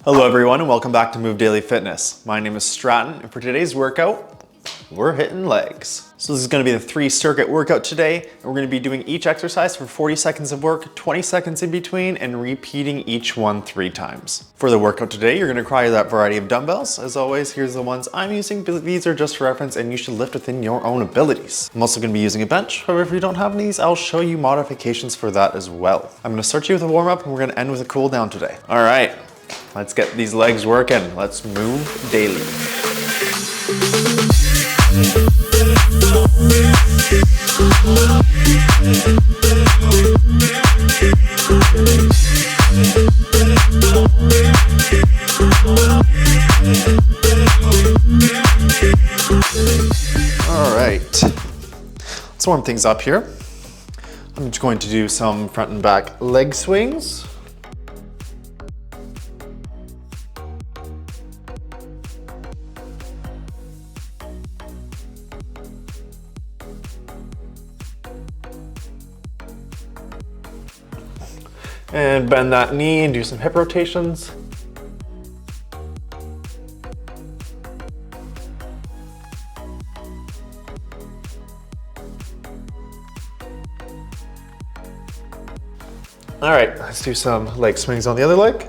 Hello everyone and welcome back to Move Daily Fitness. My name is Stratton and for today's workout, we're hitting legs. So this is gonna be the 3-circuit workout today and we're gonna be doing each exercise for 40 seconds of work, 20 seconds in between and repeating each one 3 times. For the workout today, you're gonna require that variety of dumbbells. As always, here's the ones I'm using, but these are just for reference and you should lift within your own abilities. I'm also gonna be using a bench. However, if you don't have these, I'll show you modifications for that as well. I'm gonna start you with a warm up and we're gonna end with a cool down today. All right. Let's get these legs working. Let's move daily. All right, let's warm things up here. I'm just going to do some front and back leg swings. And bend that knee and do some hip rotations. All right, let's do some leg swings on the other leg.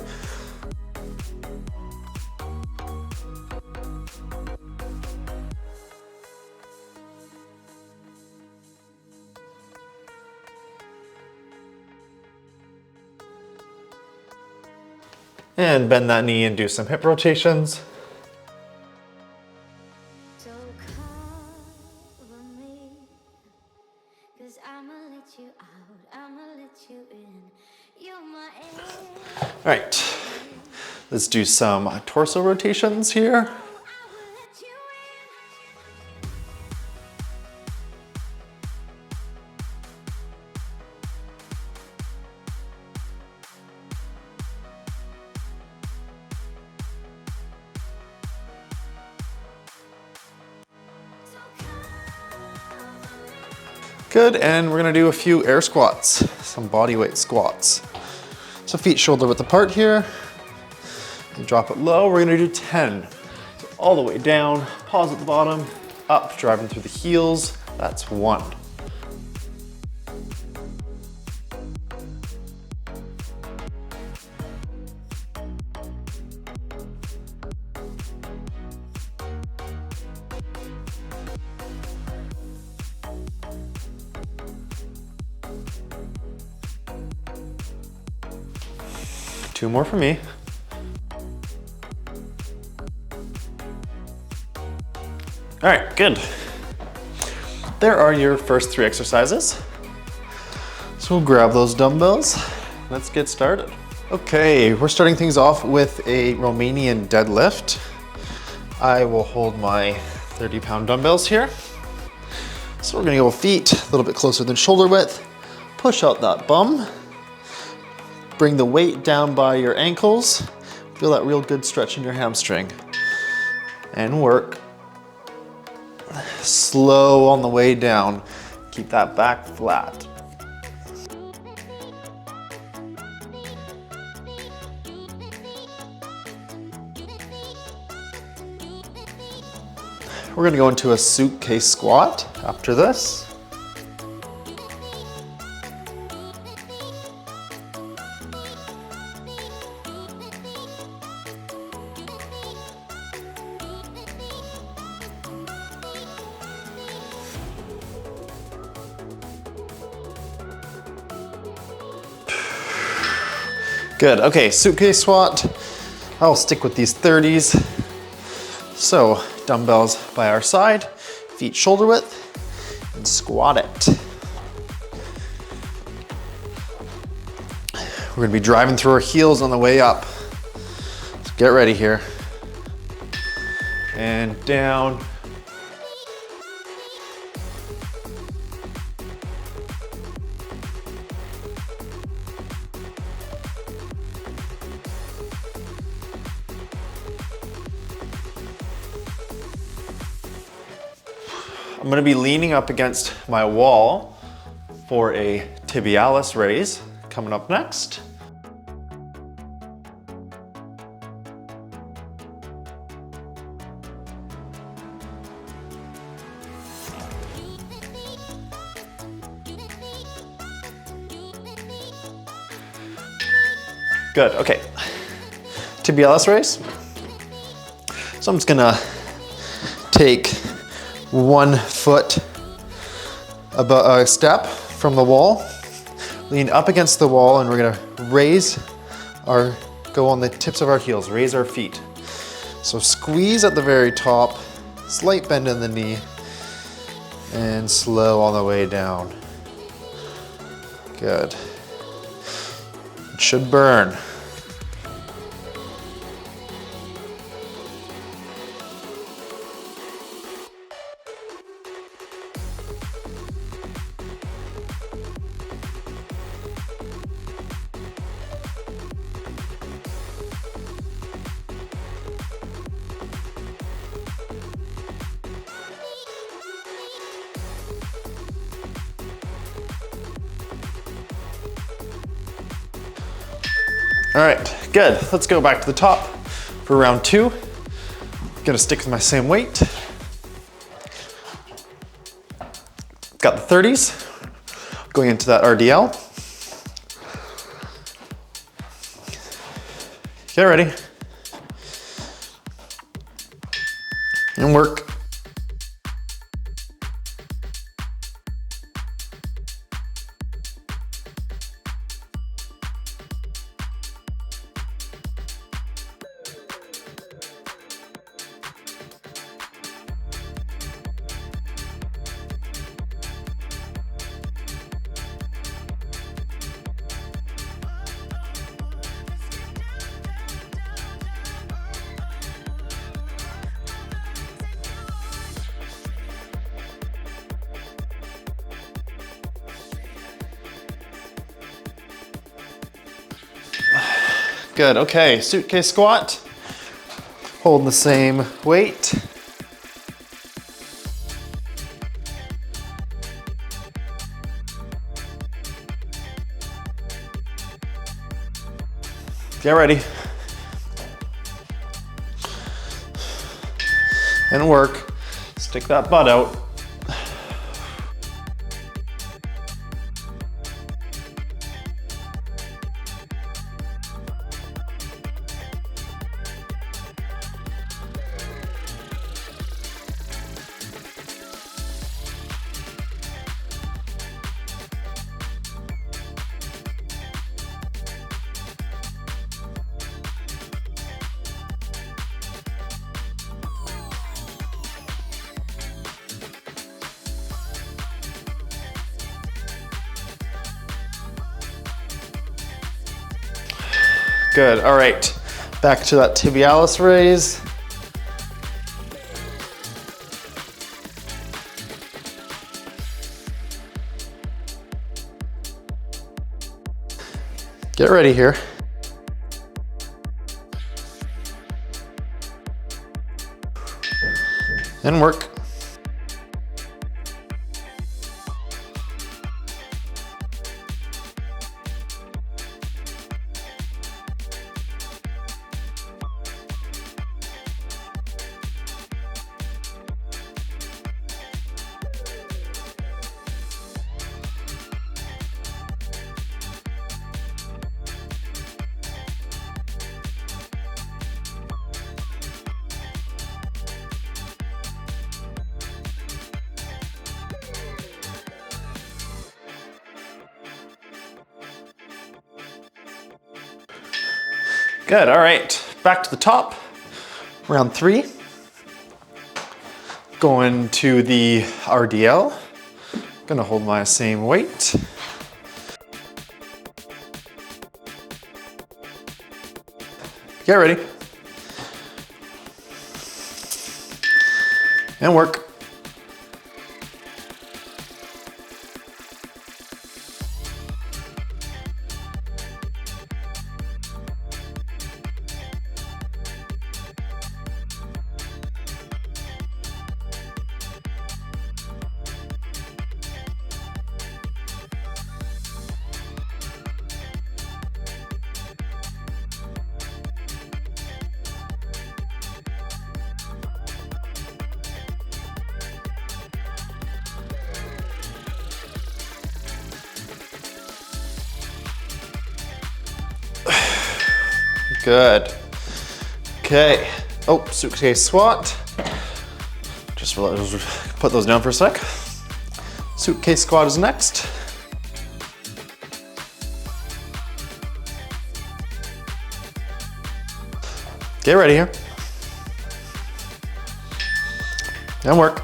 And bend that knee and do some hip rotations. All right, let's do some torso rotations here. Good, and we're gonna do a few air squats, some body weight squats. So feet shoulder width apart here, and drop it low. We're gonna do 10. So all the way down, pause at the bottom, up, driving through the heels, that's 1. Two more for me. All right, good. There are your first 3 exercises. So we'll grab those dumbbells. Let's get started. Okay, we're starting things off with a Romanian deadlift. I will hold my 30-pound dumbbells here. So we're gonna go feet a little bit closer than shoulder width. Push out that bum. Bring the weight down by your ankles. Feel that real good stretch in your hamstring. And work. Slow on the way down. Keep that back flat. We're gonna go into a suitcase squat after this. Good, okay, suitcase squat. I'll stick with these 30s. So, dumbbells by our side, feet shoulder width, and squat it. We're gonna be driving through our heels on the way up. So get ready here. And down. I'm gonna be leaning up against my wall for a tibialis raise coming up next. Good, okay. Tibialis raise. So I'm just gonna take 1 foot about a step from the wall, lean up against the wall, and we're gonna go on the tips of our heels, raise our feet. So squeeze at the very top, slight bend in the knee, and slow on the way down. Good. It should burn. All right, good. Let's go back to the top for round 2. Gonna stick with my same weight. Got the 30s, going into that RDL. Get ready. And work. Good, okay, suitcase squat. Holding the same weight. Get ready. And work. Stick that butt out. Good, all right. Back to that tibialis raise. Get ready here. And work. Good, all right. Back to the top, round 3. Going to the RDL. Gonna hold my same weight. Get ready. And work. Good. Okay. Oh, suitcase squat. Just put those down for a sec. Suitcase squat is next. Get ready here. And work.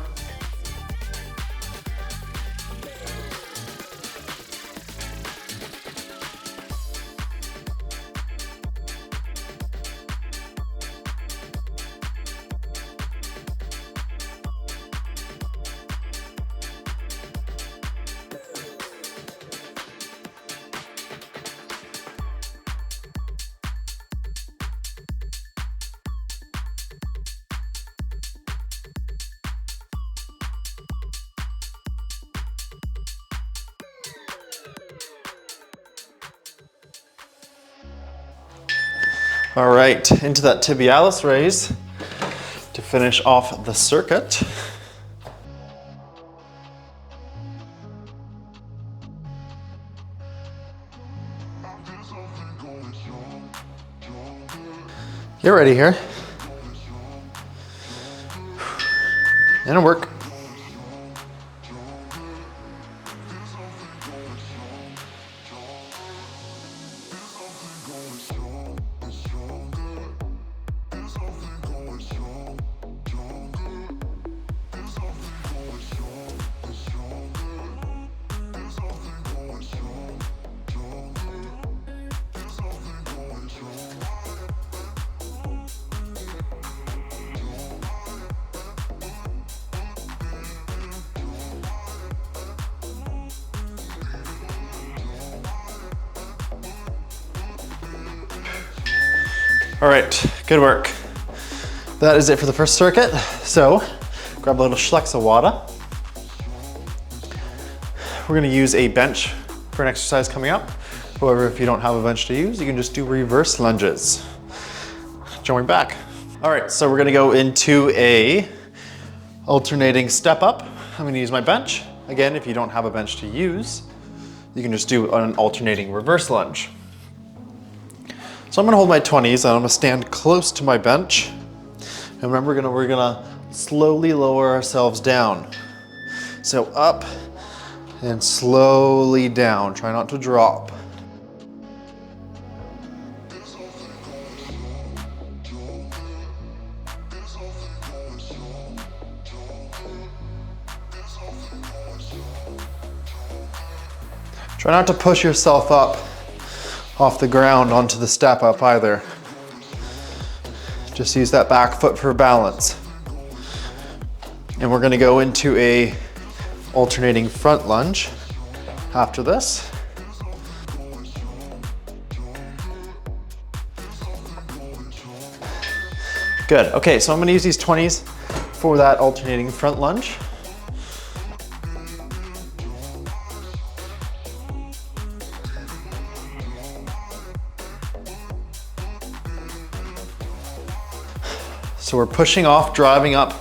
All right, into that tibialis raise to finish off the circuit. Get ready here. And work. All right, good work. That is it for the first circuit. So grab a little Schlex of water. We're gonna use a bench for an exercise coming up. However, if you don't have a bench to use, you can just do reverse lunges. Join back. All right, so we're gonna go into a alternating step up. I'm gonna use my bench. Again, if you don't have a bench to use, you can just do an alternating reverse lunge. So I'm gonna hold my 20s and I'm gonna stand close to my bench. And remember, we're gonna slowly lower ourselves down. So up and slowly down. Try not to drop. Try not to push yourself up off the ground onto the step up either. Just use that back foot for balance. And we're gonna go into a alternating front lunge after this. Good, okay, so I'm gonna use these 20s for that alternating front lunge. So we're pushing off, driving up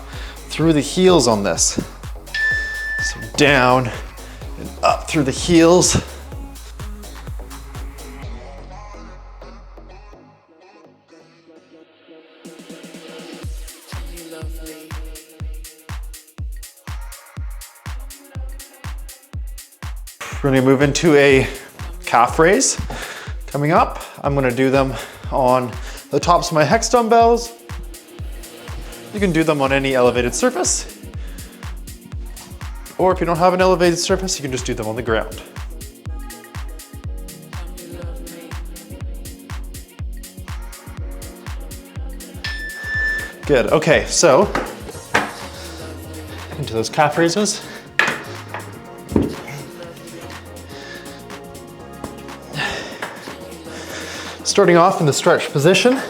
through the heels on this. So down and up through the heels. We're gonna move into a calf raise. Coming up, I'm gonna do them on the tops of my hex dumbbells. You can do them on any elevated surface. Or if you don't have an elevated surface, you can just do them on the ground. Good, okay, so into those calf raises. Starting off in the stretch position.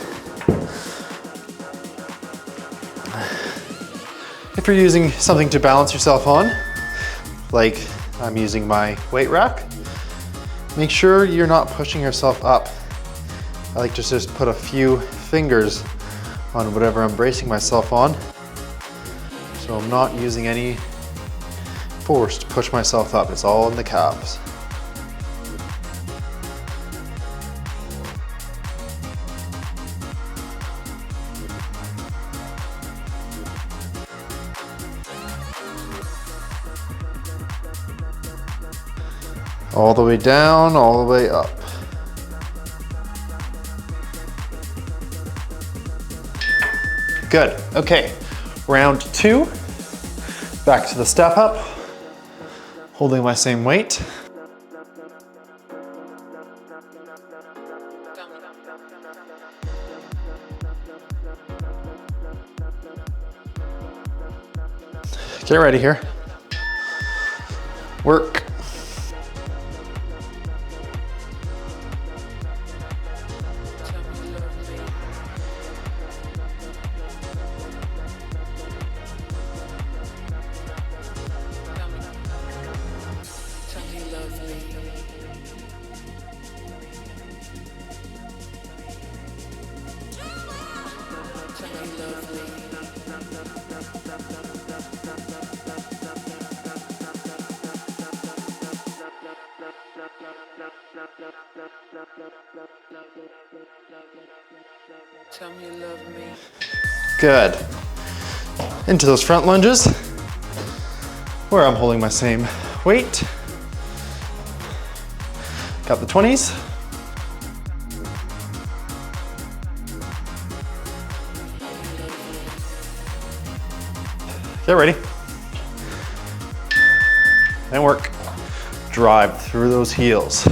If you're using something to balance yourself on, like I'm using my weight rack, make sure you're not pushing yourself up. I like to just put a few fingers on whatever I'm bracing myself on, so I'm not using any force to push myself up. It's all in the calves. All the way down, all the way up. Good, okay. Round 2, back to the step up, holding my same weight. Get ready here. Work. Tell me you love me. Good. Into those front lunges, where I'm holding my same weight. Got the 20s. Get ready. And work. Drive through those heels.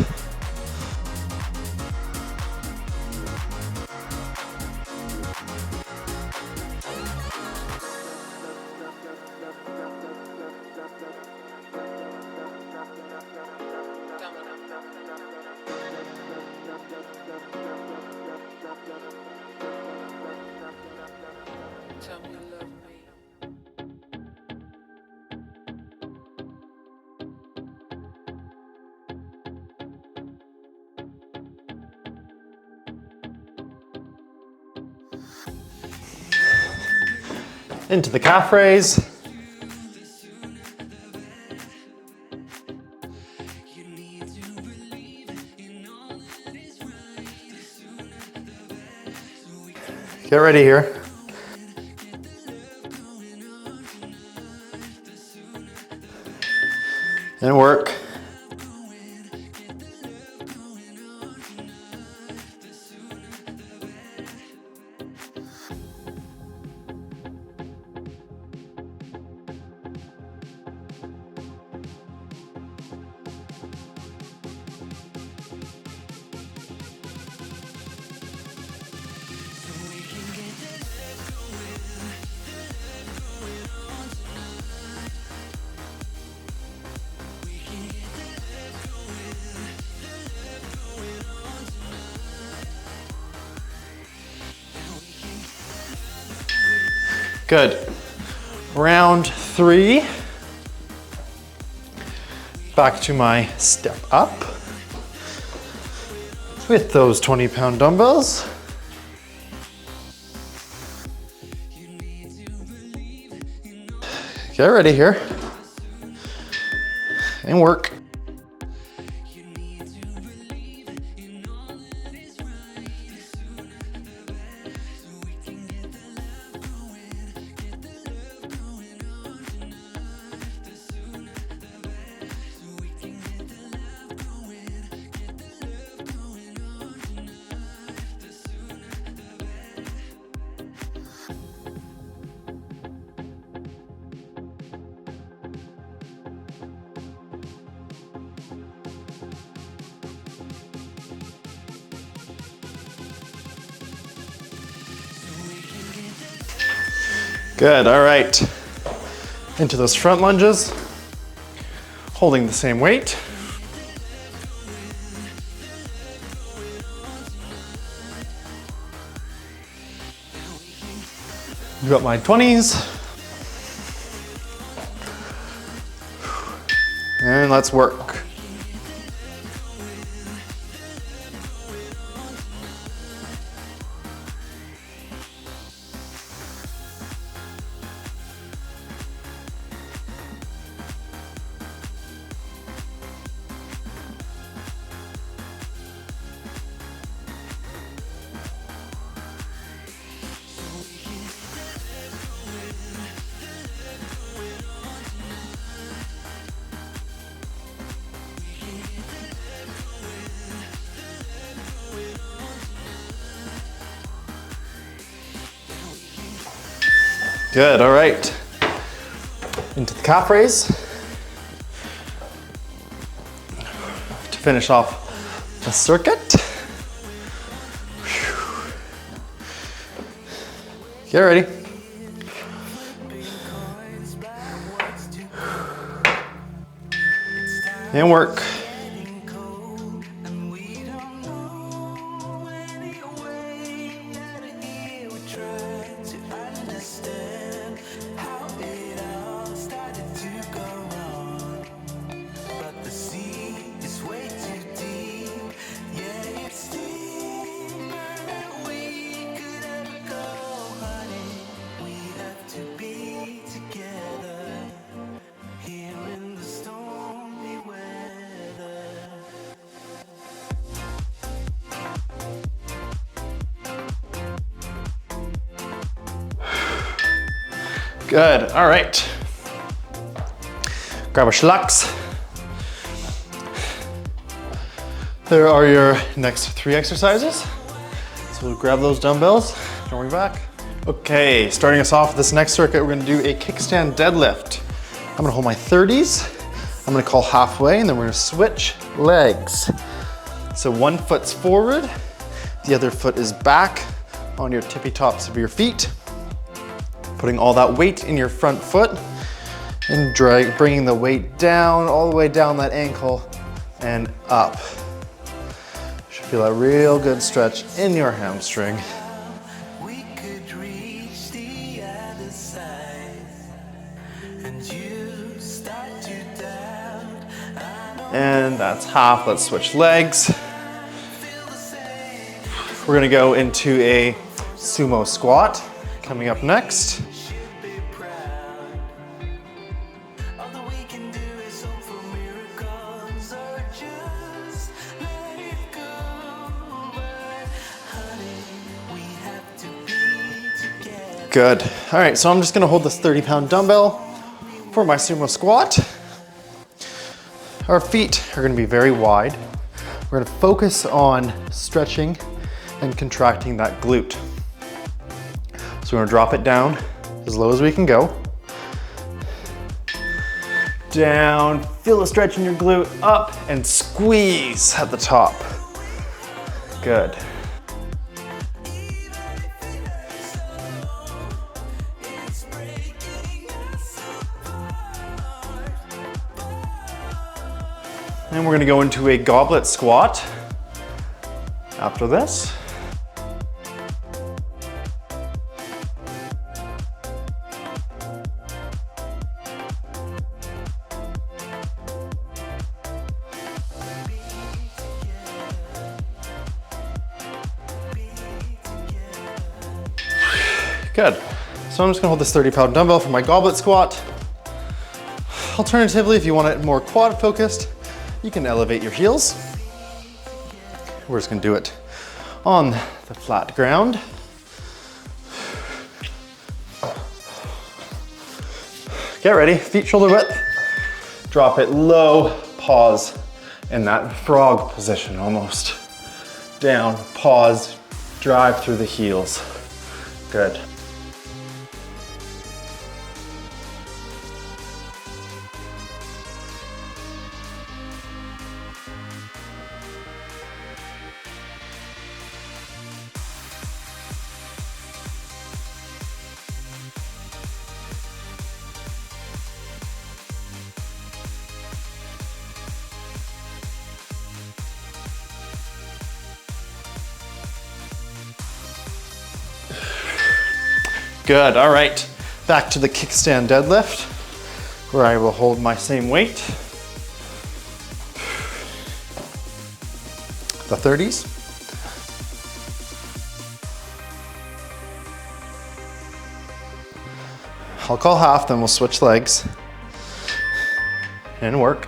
Tell me you love me. Into the calf raise. Get ready here. And work. Good. Round 3. Back to my step up with those 20-pound dumbbells. Get ready here and work. Good, all right. Into those front lunges, holding the same weight. Got my 20s. And let's work. Good, all right. Into the calf raise. To finish off the circuit. Get ready. And work. Good, all right. Grab a schlocks. There are your next 3 exercises. So we'll grab those dumbbells, going back. Okay, starting us off with this next circuit, we're gonna do a kickstand deadlift. I'm gonna hold my 30s. I'm gonna call halfway and then we're gonna switch legs. So one foot's forward, the other foot is back on your tippy tops of your feet. Putting all that weight in your front foot and bringing the weight down, all the way down that ankle and up. Should feel a real good stretch in your hamstring. And that's half. Let's switch legs. We're gonna go into a sumo squat coming up next. Good. All right, so I'm just gonna hold this 30-pound dumbbell for my sumo squat. Our feet are gonna be very wide. We're gonna focus on stretching and contracting that glute. So we're gonna drop it down as low as we can go. Down, feel the stretch in your glute, up, and squeeze at the top. Good. And we're gonna go into a goblet squat after this. Good. So I'm just gonna hold this 30-pound dumbbell for my goblet squat. Alternatively, if you want it more quad focused, you can elevate your heels. We're just gonna do it on the flat ground. Get ready, feet shoulder width. Drop it low, pause in that frog position almost. Down, pause, drive through the heels. Good. Good, all right. Back to the kickstand deadlift, where I will hold my same weight. The 30s. I'll call half, then we'll switch legs and work.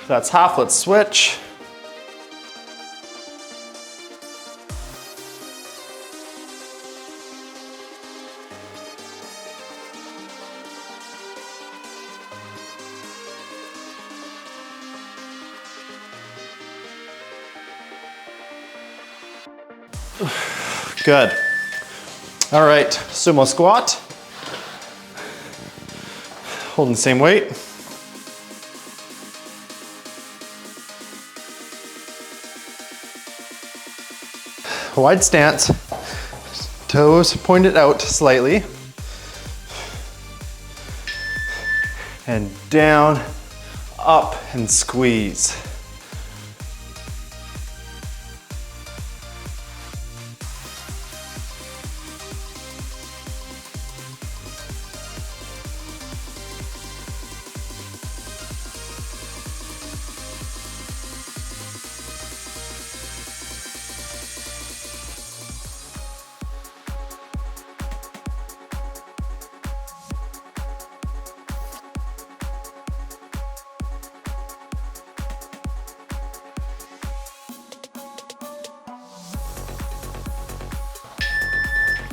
That's half, let's switch. Good. All right, sumo squat. Holding the same weight. Wide stance. Toes pointed out slightly. And down, up, and squeeze.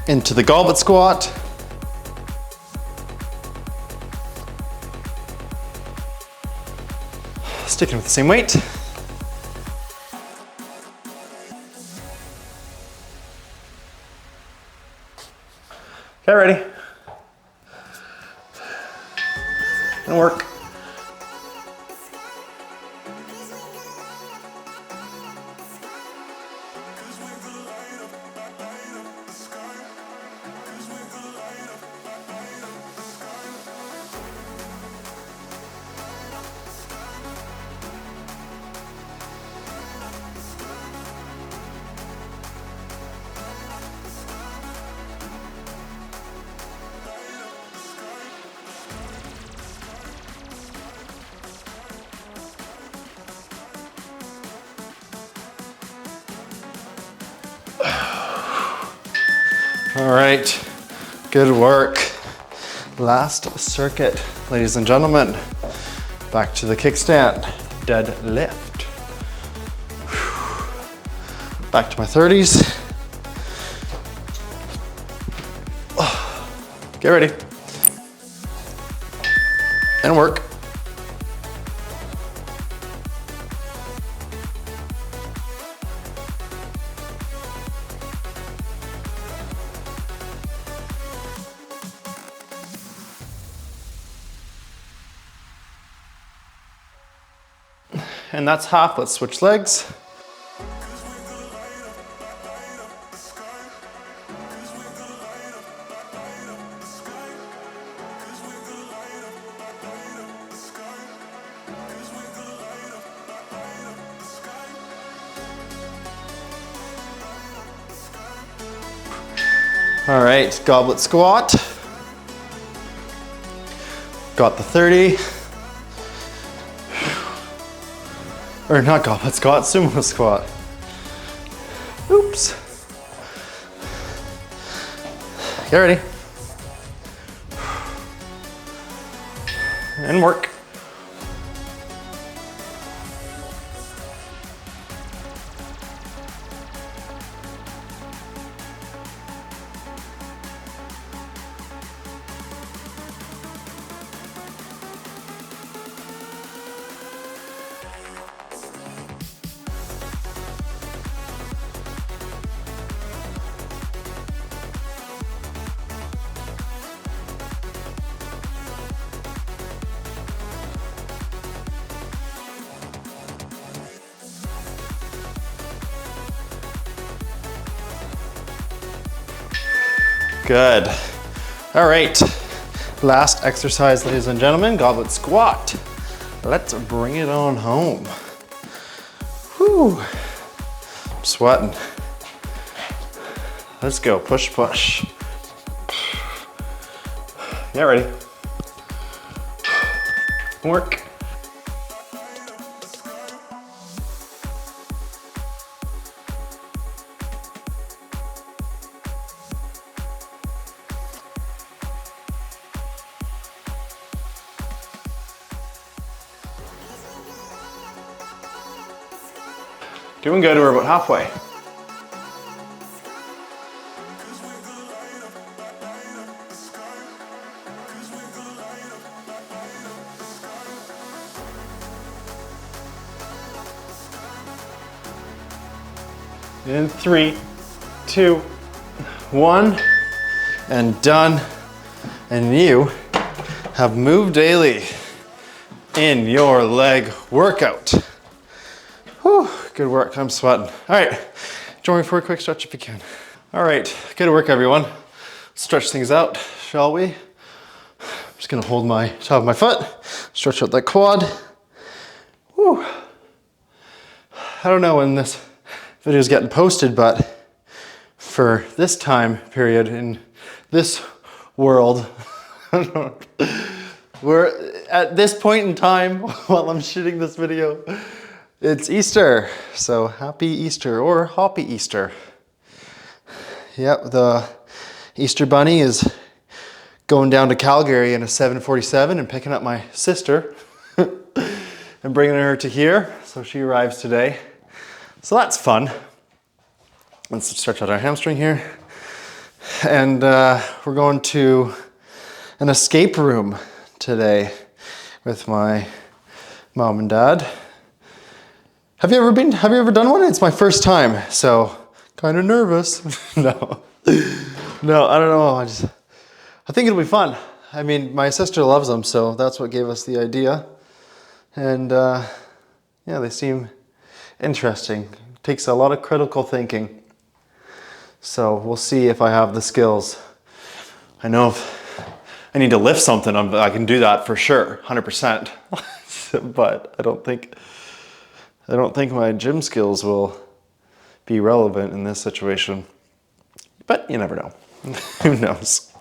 Into the goblet squat. Sticking with the same weight. Okay, ready. And work. All right, good work. Last circuit, ladies and gentlemen. Back to the kickstand, deadlift. Back to my 30s. Get ready. And work. And that's half. Let's switch legs. All right, goblet squat. Got the 30. Or not goblet squat, sumo squat. Oops. Get ready. And work. Good. All right. Last exercise, ladies and gentlemen, goblet squat. Let's bring it on home. Whew. I'm sweating. Let's go, push, push. Get ready. Work. Doing good, we're about halfway. In 3, 2, 1, and done. And you have moved daily in your leg workout. Whew, good work, I'm sweating. All right, join me for a quick stretch if you can. All right, good work everyone. Stretch things out, shall we? I'm just gonna hold my top of my foot, stretch out that quad. Whew. I don't know when this video is getting posted, but for this time period in this world, I don't know, we're at this point in time while I'm shooting this video, it's Easter. So happy Easter or hoppy Easter. Yep, the Easter bunny is going down to Calgary in a 747 and picking up my sister and bringing her to here. So she arrives today. So that's fun. Let's stretch out our hamstring here. And we're going to an escape room today with my mom and dad. Have you ever done one? It's my first time, so kind of nervous. No, I don't know. I think it'll be fun. I mean, my sister loves them, so that's what gave us the idea. And yeah, they seem interesting. It takes a lot of critical thinking. So we'll see if I have the skills. I know if I need to lift something, I can do that for sure, 100%. But I don't think my gym skills will be relevant in this situation. But you never know. Who knows?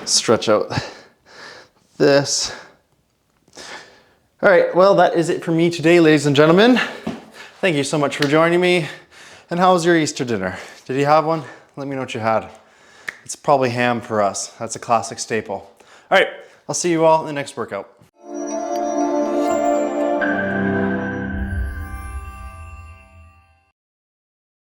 Stretch out this. All right, well, that is it for me today, ladies and gentlemen. Thank you so much for joining me. And how was your Easter dinner? Did you have one? Let me know what you had. It's probably ham for us. That's a classic staple. All right, I'll see you all in the next workout.